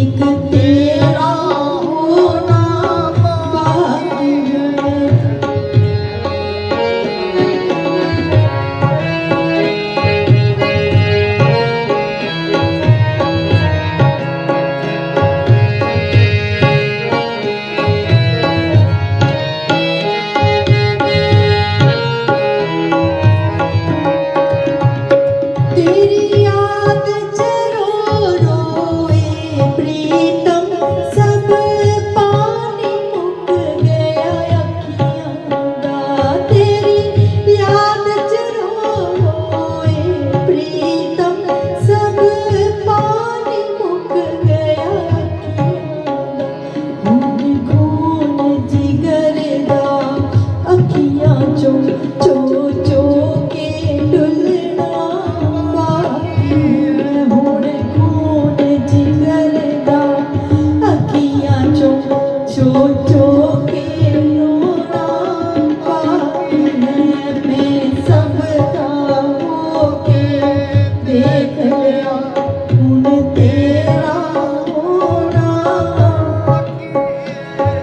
एक तेरा होना बाकी है। तेरी याद च रो रोए प्रीतम, सब पानी मुक गया अखियां दा। तेरी याद च रो रोए प्रीतम, सब पानी मुक गया अखियां दा। खून खून जिगर दा अखियां चो चो चो के डुलना बाकी है। हुण खून जिगर दा अखियां चो चो चो के रोना बाकी है। मैं सब दा होके देख लिया, हुण तेरा होना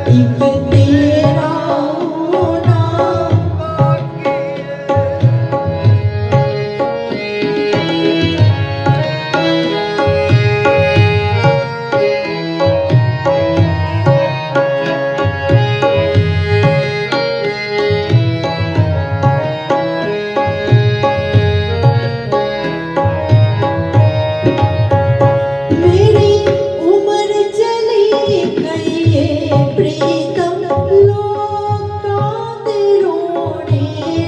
एक तेरा होना। मेरी उम्र चली गई है प्रीतम, लोकां दे रोने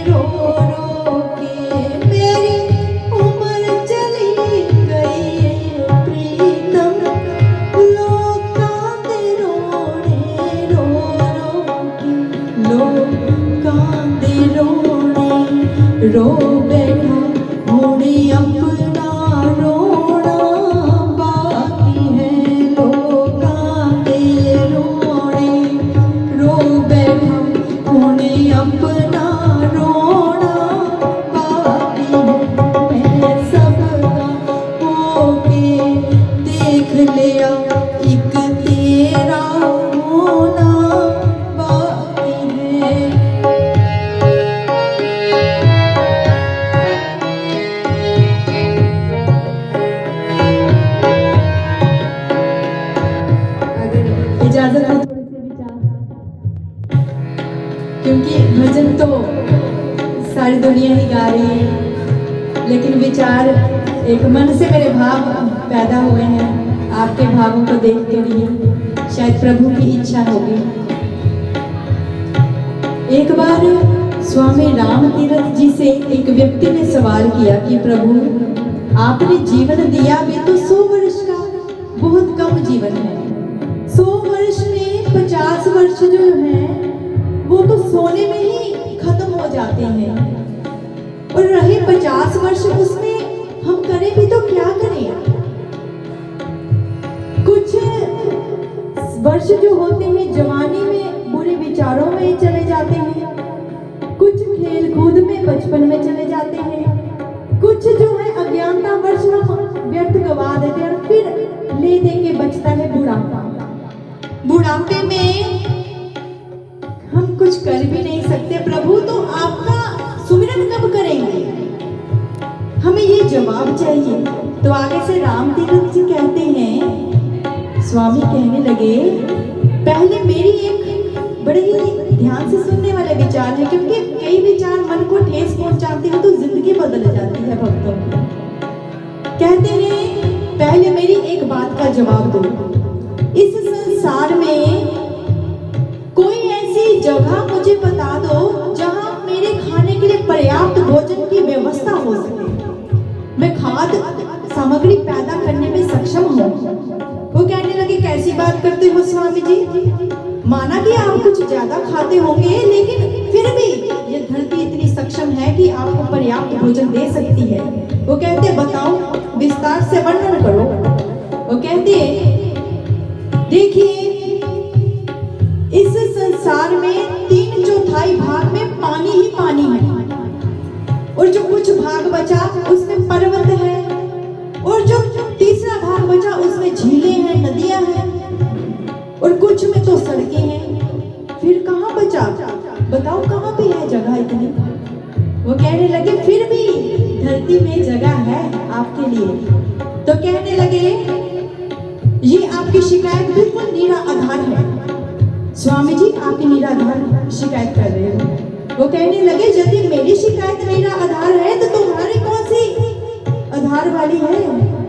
रो रो के। मेरी उम्र चली गई है प्रीतम, लोकां दे रोने रो रो के। लोकां दे रोने रो बैठा, हुण अपना रोना बाकी है। लोकां दे रोने रो बैठा, हुण अपना रोना बाकी है। मैं सबका होके देख लिया, एक तेरा होना बाकी है। इजाजत हो थोड़े से विचार, क्योंकि भजन तो सारी दुनिया ही गा रही है, लेकिन विचार एक मन से मेरे भाव पैदा हुए हैं। आपके भावों को देख के लिए शायद प्रभु की इच्छा होगी। एक बार स्वामी राम तीरथ जी से एक व्यक्ति ने सवाल किया कि प्रभु, आपने जीवन दिया भी तो 100 वर्ष का, बहुत कम जीवन है। 100 वर्ष में 50 वर्ष जो है वो तो सोने में ही खत्म हो जाते हैं, और रहे 50 वर्ष उसमें हम करें भी तो क्या करें। कुछ वर्ष जो होते हैं जवानी में बुरे विचारों में चले जाते हैं, कुछ खेल कूद में बचपन में चले जाते हैं, कुछ जो है अज्ञानता वर्ष हम व्यर्थ गवा देते हैं, और फिर ले दे के बचता है बुढ़ापा। बुढ़ापे में हम कुछ कर भी नहीं सकते। प्रभु, तो आपका सुमिरन कब करेंगे, हमें ये जवाब चाहिए। तो आगे से राम तीरथ जी कहते हैं, स्वामी कहने लगे, पहले मेरी एक बड़े ही ध्यान से सुनने वाले विचार है, क्योंकि कई विचार मन को ठेस पहुंचाते हैं तो जिंदगी बदल जाती है भक्तों की। कहते हैं, पहले मेरी एक बात का जवाब दो, इस संसार में कोई ऐसी जगह मुझे बता दो जहां मेरे खाने के लिए पर्याप्त भोजन की व्यवस्था हो सके, मैं खाद्य सामग्री पैदा करने में सक्षम हूँ। वो कहने लगे, कैसी बात करते हो स्वामी जी, माना कि आप कुछ ज्यादा खाते होंगे, लेकिन फिर भी ये धरती इतनी सक्षम है कि आपको पर्याप्त भोजन दे सकती है। वो कहते, बताओ, विस्तार से वर्णन करो। वो कहते, देखिए, इस संसार में 3/4 भाग में पानी ही पानी है, और जो कुछ भाग बचा उसमें पर्वत है, और जो तीसरा भाग बचा उसमें झीलें हैं, नदियां आपके लिए। तो कहने लगे ये आपकी शिकायत बिल्कुल निराधार है। स्वामी जी आपकी निराधार शिकायत कर रहे हो। वो कहने लगे यदि मेरी शिकायत निराधार है तो तुम्हारी कौन सी आधार वाली है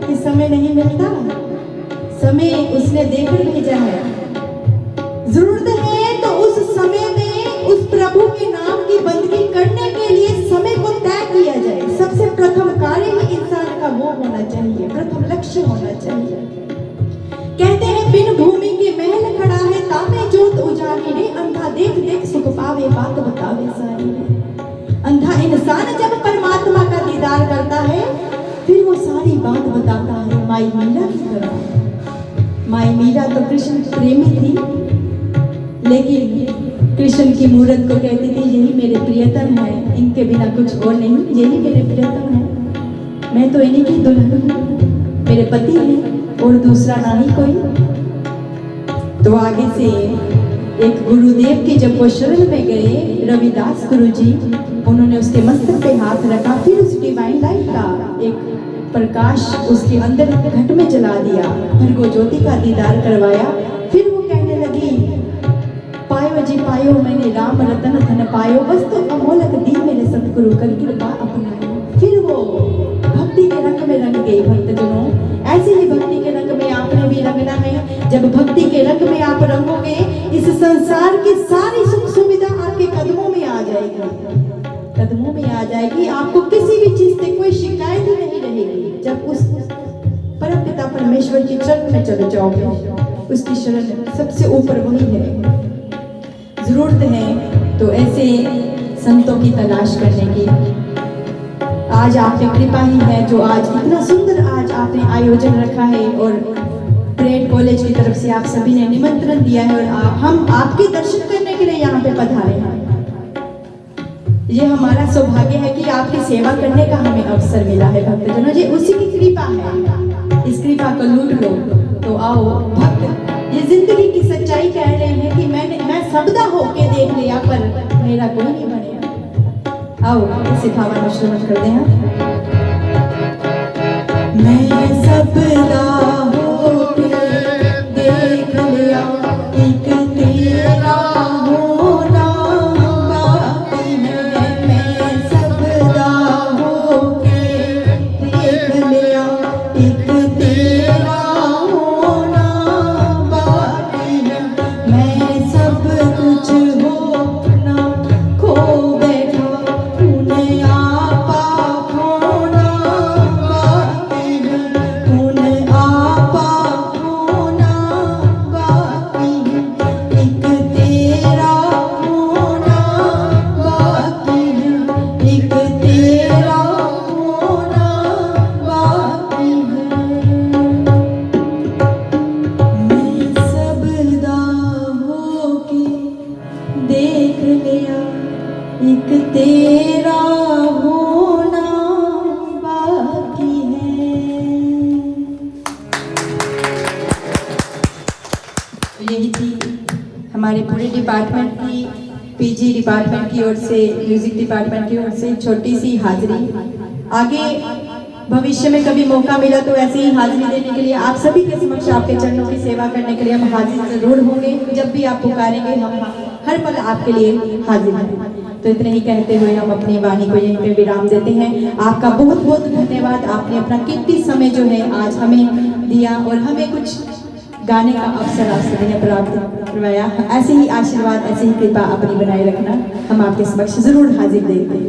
कि समय नहीं मिलता। समय उसने देकर भेजा है। जरूरत है तो उस समय में उस प्रभु के नाम की बंदगी करने के लिए समय को तय किया जाए। सबसे प्रथम कार्य ही इंसान का वो होना चाहिए, प्रथम लक्ष्य होना चाहिए। कहते हैं बिन भूमि के महल खड़ा है, तामे जोत उजाली रे, अंधा देख देख सुख पावे, बात बतावे सारी रे। अंधा इंसान जब परमात्मा का दीदार करता है फिर वो सारी बात बताता है। माई मीरा की तरह। माई मीरा तो कृष्ण प्रेमी थी, लेकिन कृष्ण की मूरत को कहती थी यही मेरे प्रियतम है, इनके बिना कुछ और नहीं, यही मेरे प्रियतम है, मैं तो इन्हीं की दुल्हन हूँ, मेरे पति हैं और दूसरा ना ही कोई। तो आगे से एक गुरुदेव की जब वो शरण में गए रविदास गुरु जी, उन्होंने उसके मस्तक पे हाथ रखा, फिर उस डिवाइन लाइट का एक प्रकाश उसके अंदर घट में जला दिया, फिर वो ज्योति का दीदार करवाया। फिर वो कहने लगी पायो जी पायो मैंने राम रतन धन पायो, बस तो अमोलक दी मेरे सतगुरु कर कृपा अपनायो। फिर वो भक्ति के रंग में रंग गई। भक्तजनों, ऐसे ही भक्ति के रंग में आपने भी रंगना है। जब भक्ति के रंग में आप रंगोगे, इस संसार की सारी सुख सुविधा आपके कदमों में आ जाएगी, कदमों में आ जाएगी। आपको किसी भी चीज से कोई शिकायत ही नहीं रहेगी। जब उस परमपिता परमेश्वर की चरण में चले जाओगे, उसकी शरण सबसे ऊपर वही है। जरूरत है तो ऐसे संतों की तलाश करने की। आज आपकी कृपा ही है जो आज इतना सुंदर आज आपने आयोजन रखा है और प्रेड कॉलेज की तरफ से आप सभी ने निमंत्रण दिया है और हम आपके दर्शन करने के लिए यहाँ पे पधारे हैं। ये हमारा सौभाग्य है कि आपकी सेवा करने का हमें अवसर मिला है। भक्तजनों, ये उसी की कृपा है, इस कृपा को लूट लो। तो आओ भक्त, ये जिंदगी की सच्चाई कह रहे हैं कि मैं सबदा होके देख लिया पर मेरा कोई नहीं बने। आओ इसे भावना श्रवण करते हैं। मैं सबदा होके देख लिया, एक तेरा होना बाकी है। मैं सबदा होके देख लिया, एक तेरा होना बाकी है। मैं सब कुछ होना खो बैठा, उन्हें आपा खोना बाकी है, उन्हें आपा खोना बाकी है। एक तेरा होना बाकी है, एक तेरा होना बाकी है। मैं सबदा होके देख लिया, एक तेरा होना बाकी है। तो यही थी हमारे पूरे डिपार्टमेंट की, पीजी डिपार्टमेंट की ओर से, म्यूजिक डिपार्टमेंट की ओर से छोटी सी हाजिरी। आगे भविष्य में कभी मौका मिला तो ऐसे ही हाजिरी देने के लिए आप सभी के समक्ष आपके चरणों की सेवा करने के लिए हम हाजिर जरूर होंगे। जब भी आप पुकारेंगे हम हर पल आपके लिए हाजिर हैं। तो इतने ही कहते हुए हम अपनी वाणी को यहीं पे विराम देते हैं। आपका बहुत बहुत धन्यवाद, आपने अपना कीमती समय जो है आज हमें दिया और हमें कुछ गाने का अवसर आप सभी ने प्राप्त करवाया। ऐसे ही आशीर्वाद, ऐसे ही कृपा अपनी बनाए रखना। हम आपके समक्ष जरूर हाजिर देंगे।